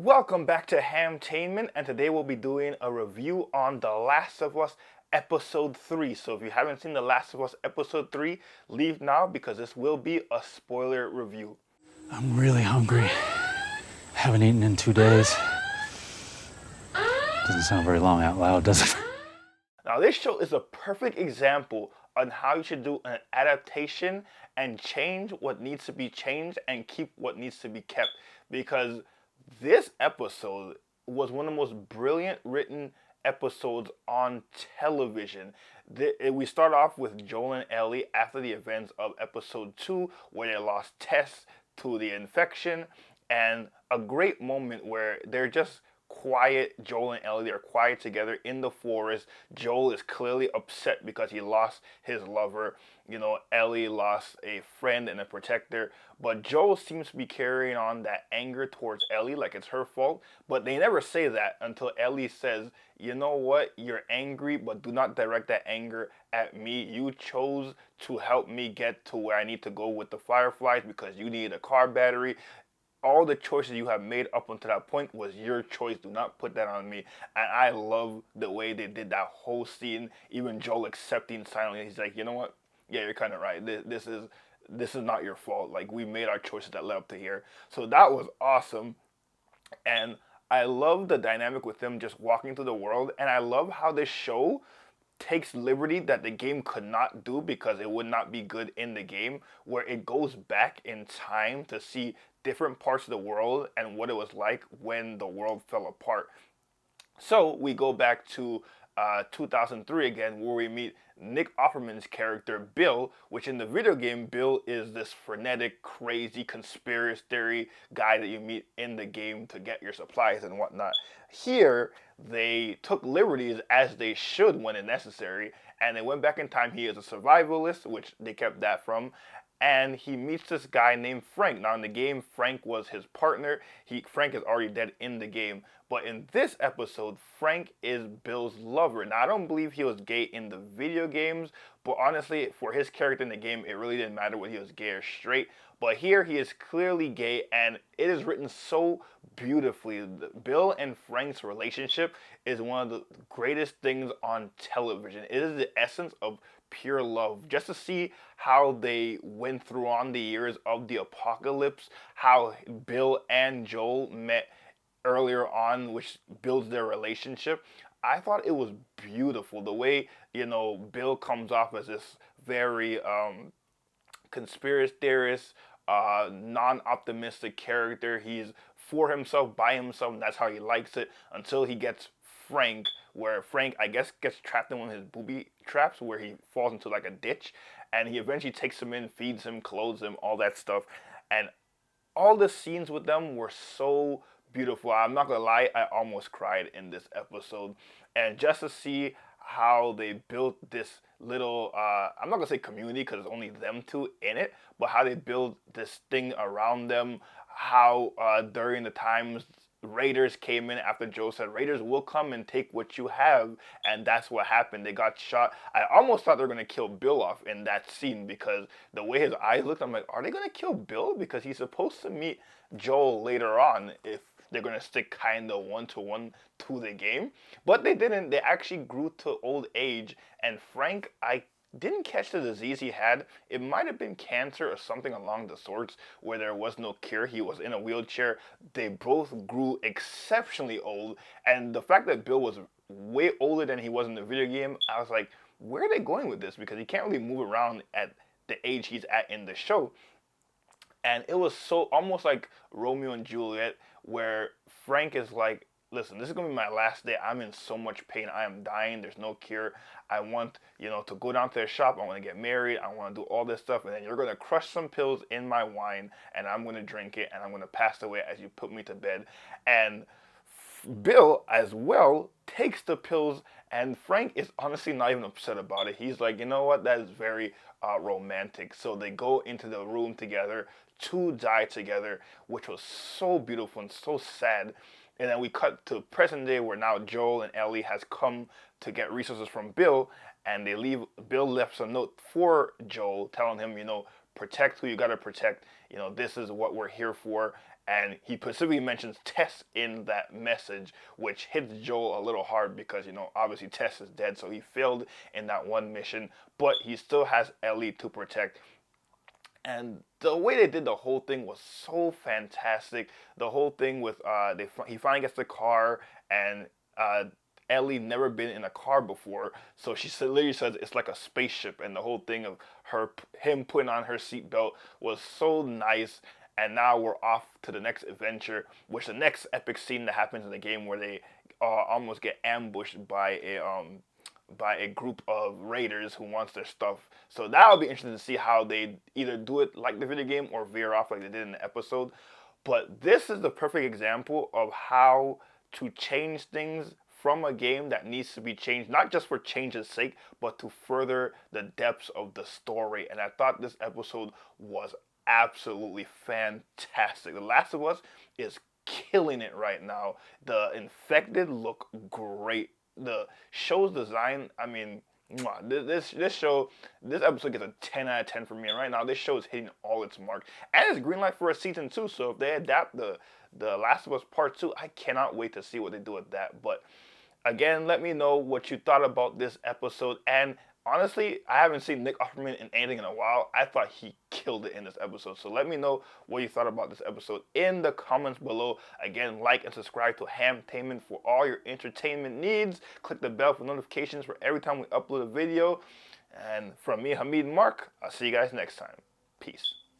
Welcome back to Hamtainment, and today we'll be doing a review on The Last of Us Episode 3. So if you haven't seen The Last of Us Episode 3, leave now because this will be a spoiler review. I'm really hungry. Haven't eaten in 2 days. Doesn't sound very long out loud, does it? Now this show is a perfect example on how you should do an adaptation and change what needs to be changed and keep what needs to be kept, because this episode was one of the most brilliant written episodes on television. We start off with Joel and Ellie after the events of episode 2, where they lost Tess to the infection, and a great moment where they're just quiet. Joel and Ellie, they're quiet together in the forest. Joel is clearly upset because he lost his lover. Ellie lost a friend and a protector, but Joel seems to be carrying on that anger towards Ellie like it's her fault, but they never say that until Ellie says, you know what, you're angry, but do not direct that anger at me. You chose to help me get to where I need to go with the Fireflies because you need a car battery. All the choices you have made up until that point was your choice. Do not put that on me. And I love the way they did that whole scene. Even Joel accepting silently. He's like, you know what? Yeah, you're kind of right. This is not your fault. Like, we made our choices that led up to here. So that was awesome. And I love the dynamic with them just walking through the world. And I love how this show takes liberty that the game could not do because it would not be good in the game, where it goes back in time to see different parts of the world and what it was like when the world fell apart. So we go back to 2003 again, where we meet Nick Offerman's character Bill, which in the video game, Bill is this frenetic, crazy conspiracy theory guy that you meet in the game to get your supplies and whatnot. Here, they took liberties as they should when it's necessary, and they went back in time. He is a survivalist, which they kept that from, and he meets this guy named Frank. Now in the game, Frank was his partner. Frank is already dead in the game, but in this episode, Frank is Bill's lover. Now I don't believe he was gay in the video games, but honestly, for his character in the game, it really didn't matter whether he was gay or straight. But here he is clearly gay, and it is written so beautifully. Bill and Frank's relationship is one of the greatest things on television. It is the essence of pure love. Just to see how they went through on the years of the apocalypse, how Bill and Joel met earlier on, which builds their relationship. I thought it was beautiful. The way, Bill comes off as this very conspiracy theorist, non-optimistic character. He's for himself, by himself, and that's how he likes it, until he gets Frank, where Frank, I guess, gets trapped in one of his booby traps where he falls into like a ditch, and he eventually takes him in, feeds him, clothes him, all that stuff. And all the scenes with them were so beautiful. I'm not gonna lie, I almost cried in this episode. And just to see how they built this little, I'm not gonna say community because it's only them two in it, but how they build this thing around them, how during the times Raiders came in after Joe said, Raiders will come and take what you have, and that's what happened. They got shot. I almost thought they were going to kill Bill off in that scene because the way his eyes looked, I'm like, are they going to kill Bill? Because he's supposed to meet Joel later on if they're going to stick kind of one-to-one to the game. But they didn't. They actually grew to old age, and Frank, I didn't catch the disease he had. It might have been cancer or something along the sorts where there was no cure. He was in a wheelchair. They both grew exceptionally old. And the fact that Bill was way older than he was in the video game, I was like, where are they going with this? Because he can't really move around at the age he's at in the show. And it was so almost like Romeo and Juliet, where Frank is like, listen, this is going to be my last day. I'm in so much pain. I am dying. There's no cure. I want, to go down to the shop. I want to get married. I want to do all this stuff. And then you're going to crush some pills in my wine, and I'm going to drink it, and I'm going to pass away as you put me to bed. And Bill, as well, takes the pills, and Frank is honestly not even upset about it. He's like, you know what? That is very romantic. So they go into the room together to die together, which was so beautiful and so sad. And then we cut to present day where now Joel and Ellie has come to get resources from Bill, and they leave. Bill left a note for Joel telling him, protect who you gotta protect. This is what we're here for. And he specifically mentions Tess in that message, which hits Joel a little hard because, obviously Tess is dead, so he failed in that one mission, but he still has Ellie to protect. And the way they did the whole thing was so fantastic. The whole thing with he finally gets the car, and Ellie never been in a car before, so she literally says it's like a spaceship, and the whole thing of him putting on her seatbelt was so nice. And now we're off to the next adventure, which the next epic scene that happens in the game where they almost get ambushed by a group of raiders who wants their stuff. So that'll be interesting to see how they either do it like the video game or veer off like they did in the episode. But this is the perfect example of how to change things from a game that needs to be changed, not just for change's sake, but to further the depths of the story. And I thought this episode was absolutely fantastic. The Last of Us is killing it right now. The infected look great. The show's design, I mean, this episode gets a 10 out of 10 for me. And right now, this show is hitting all its marks, and it's green light for a season 2. So if they adapt the Last of Us Part 2, I cannot wait to see what they do with that. But again, let me know what you thought about this episode. And honestly, I haven't seen Nick Offerman in anything in a while. I thought he killed it in this episode. So let me know what you thought about this episode in the comments below. Again, like and subscribe to Hamtainment for all your entertainment needs. Click the bell for notifications for every time we upload a video. And from me, Hamid and Mark, I'll see you guys next time. Peace.